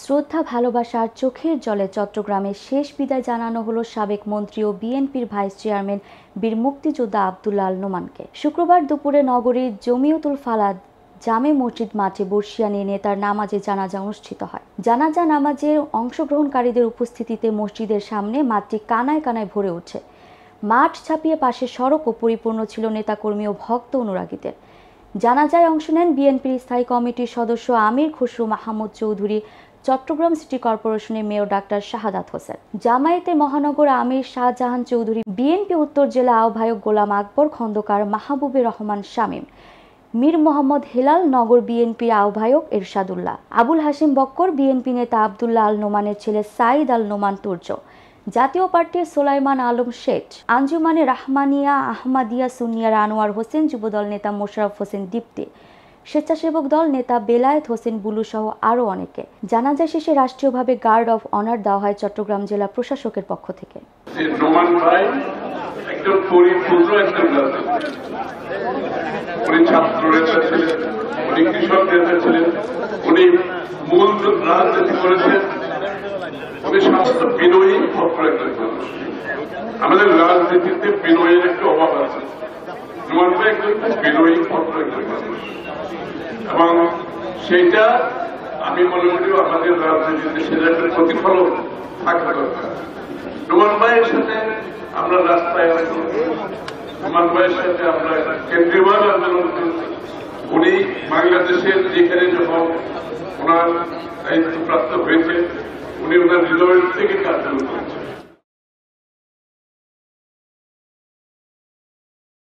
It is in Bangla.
শ্রদ্ধা, ভালোবাসা আর চোখের জলে চট্টগ্রামে শেষ বিদায় জানানো হলো সাবেক মন্ত্রী ও বিএনপির ভাইস চেয়ারম্যান বীর মুক্তিযোদ্ধা আব্দুল্লাহ আল নোমানকে। শুক্রবার দুপুরে নগরীর জমিয়তুল ফালাহ জামে মসজিদ মাঠে বর্ষিয়ানী নেতার নামাজে জানাজা অনুষ্ঠিত হয়। জানাজা নামাজে অংশগ্রহণকারীদের উপস্থিতিতে মসজিদের সামনে মাঠটি কানায় কানায় ভরে ওঠে। মাঠ ছাপিয়ে পাশে সড়কও পরিপূর্ণ ছিল নেতাকর্মী ও ভক্ত অনুরাগীদের। জানাজায় অংশ নেন বিএনপির স্থায়ী কমিটির সদস্য আমির খসরু মাহমুদ চৌধুরী, চট্টগ্রাম সিটি কর্পোরেশনের মেয়র ডাক্তার শাহাদাত হোসেন, জামায়াতে মহানগর আমির শাহজাহান চৌধুরী, বিএনপি উত্তর জেলা আহ্বায়ক গোলাম আকবর খন্দকার, মাহবুবে রহমান শামীম, মীর মোহাম্মদ হেলাল, নগর বিএনপির আহ্বায়ক এরশাদুল্লাহ, আবুল হাশিম বক্কর, বিএনপি নেতা আব্দুল্লাহ আল নোমানের ছেলে সাইদ আল নোমান তুর্য, জাতীয় পার্টির সোলাইমান আলম শেঠ, আঞ্জুমানে রাহমানিয়া আহমাদিয়া সুনিয়ার আনোয়ার হোসেন, যুবদল নেতা মোশাররফ হোসেন দীপ্তি, স্বেচ্ছাসেবক দল নেতা বেলায়েত হোসেন বুলু সহ আরও অনেকে। জানাজা শেষে রাষ্ট্রীয়ভাবে গার্ড অফ অনার দেওয়া হয় চট্টগ্রাম জেলা প্রশাসকের পক্ষ থেকে। নোমান ভাই একজন পরিপূর্ণ একজন উনি ছাত্র নেতা ছিলেন, উনি কৃষক নেতা ছিলেন, উনি মূল রাজনীতি করেছেন, উনি স্বাস্থ্য বিনয়ী ভদ্র একজন মানুষ। আমাদের রাজনীতিতে বিনয়ের একটা অভাব আছে। নোমান ভাই একজন বিনয়ী ভদ্র একজন মানুষ এবং সেইটা আমি মনে করি আমাদের রাজনীতিতে সেটা একটা প্রতিফলন থাকা দরকার। নোমান ভাইয়ের সাথে আমরা রাস্তায় নোমান ভাইয়ের সাথে আমরা কেন্দ্রীয় আন্দোলন করেছি। উনি বাংলাদেশের যেখানে যখন ওনার দায়িত্বপ্রাপ্ত হয়েছে উনি ওনার হৃদয়ের থেকে কাজ করেছেন।